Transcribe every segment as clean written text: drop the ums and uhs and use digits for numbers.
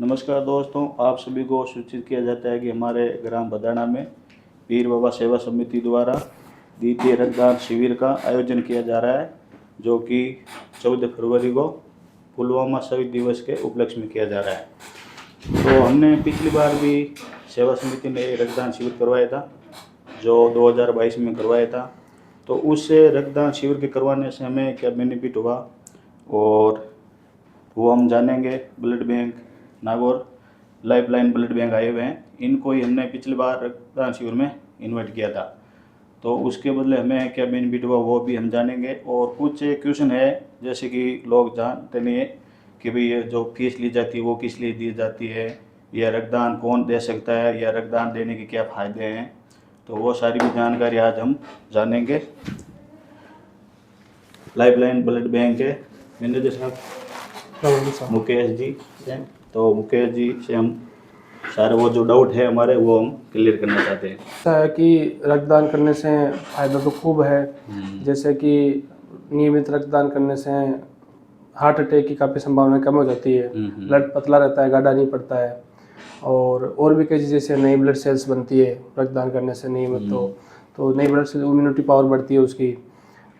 नमस्कार दोस्तों, आप सभी को सूचित किया जाता है कि हमारे ग्राम बदाना में पीर बाबा सेवा समिति द्वारा द्वितीय रक्तदान शिविर का आयोजन किया जा रहा है, जो कि 14 फरवरी को पुलवामा शहीद दिवस के उपलक्ष्य में किया जा रहा है। तो हमने पिछली बार भी सेवा समिति ने रक्तदान शिविर करवाया था, जो 2022 में करवाया था। तो उस रक्तदान शिविर के करवाने से हमें क्या बेनिफिट हुआ और वो हम जानेंगे। Blood bank Nagaur lifeline blood bank आए हुए हैं, इनको ही हमने पिछली बार रक्तदान शिविर में इन्वाइट किया था। तो उसके बदले हमें क्या बेनिफिट हुआ वो भी हम जानेंगे। और कुछ क्वेश्चन है, जैसे कि लोग जानते नहीं है कि भाई ये जो फीस ली जाती है वो किस लिए दी जाती है, या रक्तदान कौन दे सकता है, या रक्तदान देने के क्या फ़ायदे हैं। तो वो सारी भी जानकारी आज हम जानेंगे। लाइफलाइन ब्लड बैंक के मैनेजर साहब मुकेश जी हैं, तो मुकेश जी से हम सारे वो जो डाउट है हमारे वो हम क्लियर करना चाहते हैं। ऐसा है कि रक्तदान करने से फ़ायदा तो खूब है। जैसे कि नियमित रक्तदान करने से हार्ट अटैक की काफ़ी संभावना कम हो जाती है, ब्लड पतला रहता है, गाढ़ा नहीं पड़ता है। और भी कई चीज़ें, जैसे नई ब्लड सेल्स बनती है रक्तदान करने से नियमित, तो नई ब्लड सेल इम्यूनिटी पावर बढ़ती है उसकी।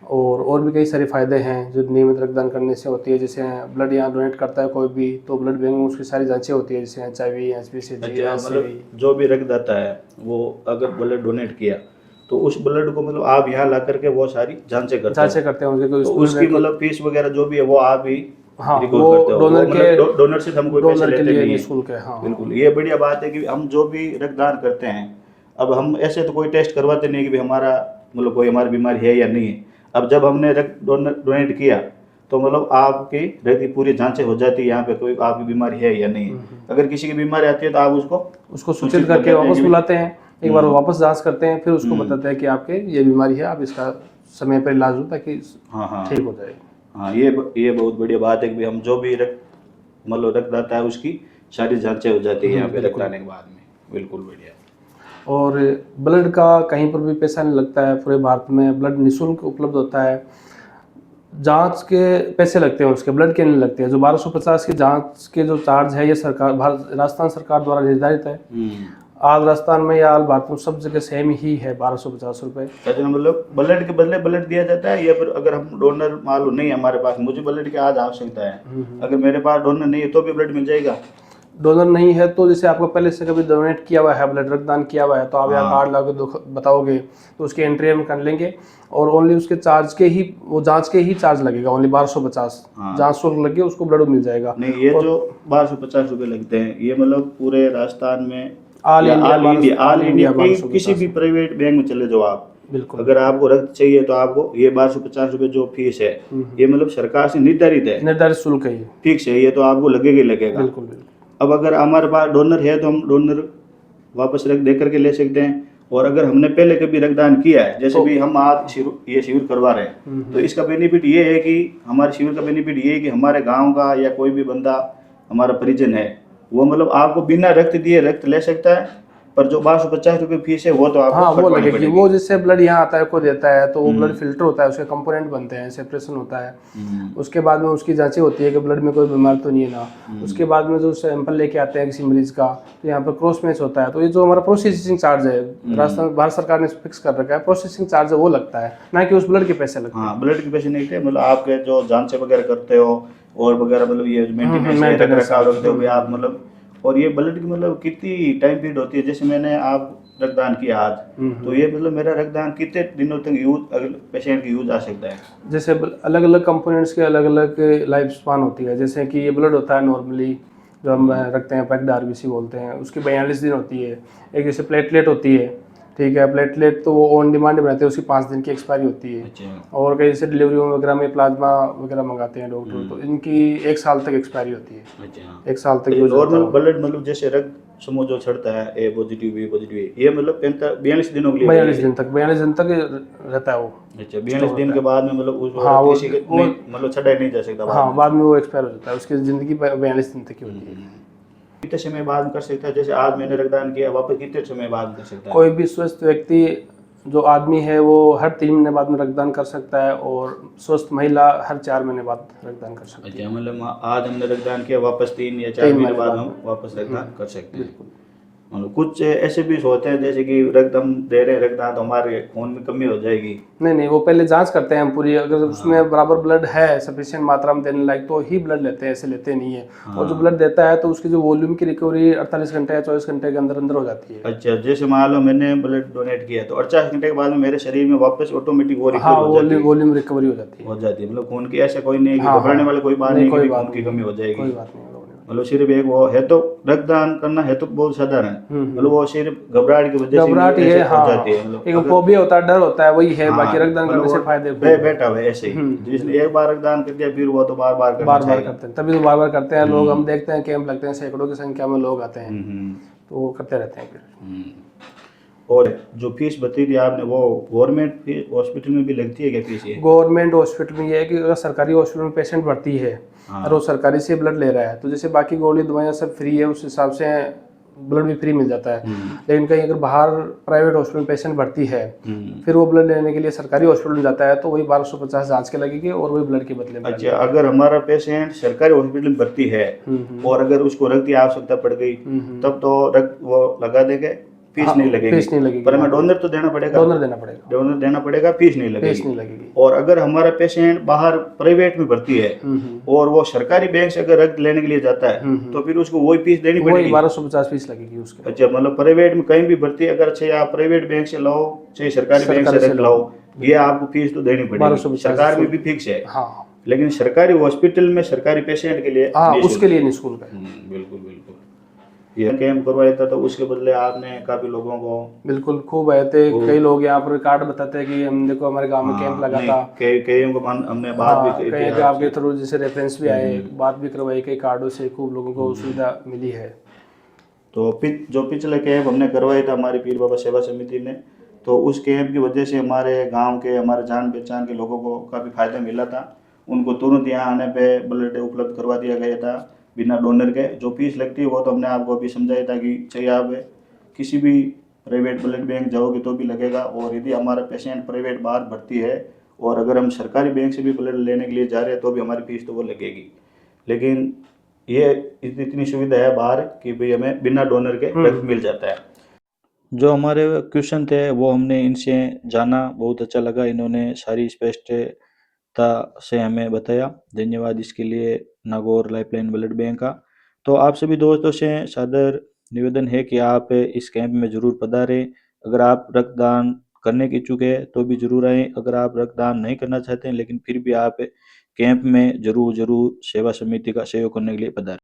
और भी कई सारे फ़ायदे हैं जो नियमित रक्तदान करने से होती है। जैसे ब्लड यहाँ डोनेट करता है कोई भी, तो ब्लड बैंक में उसकी सारी जांचें होती है, जैसे HIV, HBCG, मतलब जो भी रक्तदाता है वो अगर ब्लड डोनेट किया तो उस ब्लड को मतलब आप यहाँ ला करके वो सारी जांचें करते हैं उनके कोई तो स्कूल उसकी मतलब फीस वगैरह जो भी है वो आप ही हाँ, रिकॉर्ड वो करते हो। डोनर के डोनर से हम कोई पैसे लेते नहीं है, निःशुल्क है। हाँ, बिल्कुल। ये बढ़िया बात है कि हम जो भी रक्तदान करते हैं, अब हम ऐसे तो कोई टेस्ट करवाते नहीं कि भाई हमारा मतलब कोई हमारी बीमारी है या नहीं है। अब जब हमने रक्त डोनेट किया तो मतलब आपकी रक्त की पूरी जांचें हो जाती है यहाँ पे कोई आपकी बीमारी है या नहीं है। अगर किसी की बीमारी आती है तो आप उसको सूचित करके वापस बुलाते हैं, एक बार वापस जांच करते हैं, फिर उसको बताते हैं कि आपके ये बीमारी है, आप इसका समय पर इलाज हो ताकि ठीक हो जाए। हाँ, ये बहुत बढ़िया बात है कि हम जो भी मतलब रक्तदाता है उसकी सारी जांचें हो जाती है यहाँ पे रक्त आने के बाद में। बिल्कुल बढ़िया। और ब्लड का कहीं पर भी पैसा नहीं लगता है, पूरे भारत में ब्लड निःशुल्क उपलब्ध होता है। जांच के पैसे लगते हैं, उसके ब्लड के नहीं लगते हैं। जो 1250 की जांच के जो चार्ज है, ये सरकार राजस्थान सरकार द्वारा निर्धारित है। आज राजस्थान में या आज भारत में सब जगह सेम ही है, 1250 रुपये। मतलब ब्लड के बदले ब्लड दिया जाता है, या फिर अगर हम डोनर मालूम नहीं हमारे पास, मुझे ब्लड की आज आवश्यकता है, अगर मेरे पास डोनर नहीं है तो भी ब्लड मिल जाएगा? डोनर नहीं है तो जैसे आपको पहले से कभी डोनेट किया हुआ है, ब्लड रक्तदान किया हुआ है, तो आप यहाँ कार्ड ला के बताओगे तो उसकी एंट्री हम कर लेंगे। और ओनली उसके चार्ज के ही, वो जांच के ही चार्ज लगेगा, ओनली 1250 जांच शुल्क लगे, उसको ब्लड मिल जाएगा। नहीं, ये जो 1250 रुपये लगते हैं ये मतलब पूरे राजस्थान में ऑल इंडिया किसी भी प्राइवेट बैंक में चले जाओ आप, बिल्कुल, अगर आपको रक्त चाहिए तो आपको ये 1250 रुपये जो फीस है ये मतलब सरकार से निर्धारित है, निर्धारित शुल्क है, ये फिक्स है, ये तो आपको लगेगा ही लगेगा। बिल्कुल। अब अगर हमारे पास डोनर है तो हम डोनर वापस रक्त दे करके ले सकते हैं। और अगर हमने पहले कभी रक्तदान किया है, जैसे भी हम आज ये शिविर करवा रहे हैं, तो इसका बेनिफिट ये है कि हमारे शिविर का बेनिफिट ये है कि हमारे गांव का या कोई भी बंदा हमारा परिजन है वो मतलब आपको बिना रक्त दिए रक्त ले सकता है, पर जो 1250 रुपये फीस है वो तो आपको वो लगेगी। वो जिससे ब्लड यहाँ आता है को देता है, तो वो ब्लड फिल्टर होता है, उसके कंपोनेंट बनते हैं, सेपरेशन होता है। उसके बाद में उसकी जांचें होती है कि ब्लड में कोई बीमारी तो नहीं है ना। उसके बाद में जो सैंपल लेके आते हैं किसी मरीज का, तो यहाँ पर क्रॉस मैच होता है। तो ये जो हमारा प्रोसेसिंग चार्ज है, राजस्थान भारत सरकार ने फिक्स कर रखा है, प्रोसेसिंग चार्ज वो लगता है, ना कि उस ब्लड के पैसे लगते हैं। हाँ, ब्लड के पैसे नहीं थे, मतलब आपके जो जांचें वगैरह करते हो और वगैरह मतलब ये मेंटेनेंस रखते हो आप मतलब। और ये ब्लड की मतलब कितनी टाइम पीरियड होती है? जैसे मैंने आप रक्तदान किया आज, तो ये मतलब मेरा रक्तदान कितने दिनों तक यूज अगर पेशेंट की यूज आ सकता है? जैसे अलग अलग कंपोनेंट्स के अलग अलग लाइफ स्पान होती है। जैसे कि ये ब्लड होता है नॉर्मली जो हम रखते हैं, पैक्ड RBC बोलते हैं, उसकी 42 दिन होती है। एक जैसे प्लेटलेट होती है, ठीक है, प्लेटलेट तो वो ऑन डिमांड बनाते हैं, उसकी 5 दिन की एक्सपायरी होती है। और कई जैसे डिलीवरी वगैरह में प्लाज्मा वगैरह मंगाते हैं डॉक्टर, तो इनकी 1 साल तक एक्सपायरी होती है। 1 साल तक नॉर्मल ब्लड मतलब जैसे रक्त समूह जो छड़ता है A पॉजिटिव B पॉजिटिव, ये मतलब 42 दिनों के लिए 42 दिन तक रहता है वो। अच्छा, 42 दिन के बाद में मतलब उस किसी के मतलब छड़ा नहीं जा सकता? हाँ, बाद में वो एक्सपायर हो जाता है, उसकी ज़िंदगी 42 दिन तक की होती है। कितने समय बाद कर सकता है? जैसे आज मैंने रक्तदान किया, वापस कितने समय बाद कर सकता है? कोई भी स्वस्थ व्यक्ति जो आदमी है वो हर 3 महीने बाद में रक्तदान कर सकता है और स्वस्थ महिला हर 4 महीने बाद रक्तदान कर सकती है। अच्छा, मतलब आज हमने रक्तदान किया, वापस 3 या 4 3 महीने महीने बाद बाद हम वापस रक्तदान कर सकते हैं। बिल्कुल। मतलब कुछ ऐसे भी होते हैं जैसे कि रक्त हम दे रहे हैं रक्तदान, तो हमारे खून में कमी हो जाएगी। नहीं नहीं, वो पहले जांच करते हैं हम पूरी, अगर हाँ। उसमें बराबर ब्लड है सफिशिएंट मात्रा में देने लायक तो ही ब्लड लेते हैं, ऐसे लेते नहीं है। और जो हाँ। ब्लड देता है तो उसकी जो वॉल्यूम की रिकवरी 48 घंटे या 24 घंटे के अंदर अंदर हो जाती है। अच्छा, जैसे मान लो मैंने ब्लड डोनेट किया तो 48 घंटे के बाद में मेरे शरीर में वापस ऑटोमेटिक वो हाँ, रिकवर हो जाती है। वॉल्यूम रिकवरी हो जाती है। हो जाती है, मतलब खून की ऐसा कोई नहीं है कि हाँ घबराने वाली हाँ, कोई बात नहीं नहीं कि कोई भी बात खून की नहीं, कमी हो जाएगी। कोई बात नहीं होने वाली। मतलब सिर्फ एक वो है, तो रक्तदान करना है तो बहुत साधारण, मतलब वो सिर्फ घबराहट की वजह से घबराहट भी ये, ऐसे हो जाती है। हाँ, मतलब एक अगर फोबिया होता है, डर होता है, वही है, हाँ, बाकी रक्तदान मतलब करने वो से फायदे खूब है। बैठा हुआ है ऐसे ही, हम्म, जिसने एक बार रक्तदान कर दिया फिर वो तो बार बार करना बार बार चाहेगा। करते हैं, तभी तो बार बार करते हैं लोग। हम हम्म। देखते हैं कैंप लगते हैं, सैकड़ों की संख्या में लोग आते हैं, हम्म। तो वो करते रहते हैं फिर। हम्म। और जो फीस बताई थी आपने, वो गवर्नमेंट हॉस्पिटल में भी लगती है क्या फीस ये? गवर्नमेंट हॉस्पिटल में ये है कि अगर सरकारी हॉस्पिटल में पेशेंट भर्ती है हाँ। और वो सरकारी से ब्लड ले रहा है तो जैसे बाकी गोली दवाइयाँ सब फ्री है, उस हिसाब से ब्लड भी फ्री मिल जाता है। लेकिन कहीं अगर बाहर प्राइवेट हॉस्पिटल में पेशेंट भर्ती है फिर वो ब्लड लेने के लिए सरकारी हॉस्पिटल में जाता है तो वही 1250 जांच के लगेगी और वही ब्लड के बदले में ब्लड अच्छा, अगर हमारा पेशेंट सरकारी हॉस्पिटल में भर्ती है और अगर उसको रक्त की आवश्यकता पड़ गई तब तो रक्त वो लगा देंगे, फीस हाँ, नहीं लगेगी। फीस नहीं लगेगी, पर हमें हाँ। डोनर तो देना पड़ेगा। डोनर देना पड़ेगा, डोनर देना पड़ेगा, फीस नहीं फीस लगेगी। नहीं लगेगी। और अगर हमारा पेशेंट बाहर प्राइवेट में भर्ती है और वो सरकारी बैंक से अगर रक्त लेने के लिए जाता है तो फिर उसको वही फीस देनी वही पड़ेगी। 1250 फीस लगेगी उसके। अच्छा, मतलब प्राइवेट में कहीं भी भर्ती अगर चाहे आप प्राइवेट बैंक से लाओ चाहे सरकारी बैंक से सरकारी से रक्त लो, लाओ, ये आपको फीस तो देनी पड़ेगी। 1250 सरकार में भी फिक्स है, हाँ लेकिन सरकारी हॉस्पिटल में सरकारी पेशेंट के लिए हाँ, निःशुल्क। उसके लिए निःशुल्क है। बिल्कुल बिल्कुल। ये कैंप करवाया था तो उसके बदले आपने काफी लोगों को बिल्कुल खूब आए थे, कई लोग यहाँ पर कार्ड बताते हैं कि हम देखो हमारे गांव में कैंप हाँ, लगा नहीं था। कई को हमने बात भी हाँ, की थी कहीं के आपके आपसे। थ्रू जैसे रेफरेंस भी आए, बात भी करवाई, कई कार्डों से खूब लोगों को सुविधा मिली है। तो जो पिछले कैंप हमने करवाया था हमारी पीर बाबा सेवा समिति ने, तो उस कैंप की वजह से हमारे गांव के हमारे जान पहचान के लोगों को काफ़ी फायदा मिला था। उनको तुरंत यहाँ आने पे ब्लड उपलब्ध करवा दिया गया था बिना डोनर के। जो फीस लगती है वो तो हमने आपको अभी समझाया था कि चाहे आप किसी भी प्राइवेट ब्लड बैंक जाओगे तो भी लगेगा, और यदि हमारा पेशेंट प्राइवेट बाहर भर्ती है और अगर हम सरकारी बैंक से भी ब्लड लेने के लिए जा रहे हैं तो भी हमारी फीस तो वो लगेगी। लेकिन ये इतनी सुविधा है बाहर कि भाई हमें बिना डोनर के रक्त मिल जाता है। जो हमारे क्वेश्चन थे वो हमने इनसे जाना, बहुत अच्छा लगा, इन्होंने सारी स्पष्टता से हमें बताया। धन्यवाद इसके लिए नागौर लाइफलाइन ब्लड बैंक का। तो आप सभी दोस्तों से सादर निवेदन है कि आप इस कैंप में ज़रूर पधारें। अगर आप रक्तदान करने के इच्छुक है तो भी ज़रूर आएँ। अगर आप रक्तदान नहीं करना चाहते हैं लेकिन फिर भी आप कैंप में ज़रूर सेवा समिति का सहयोग करने के लिए पधारें।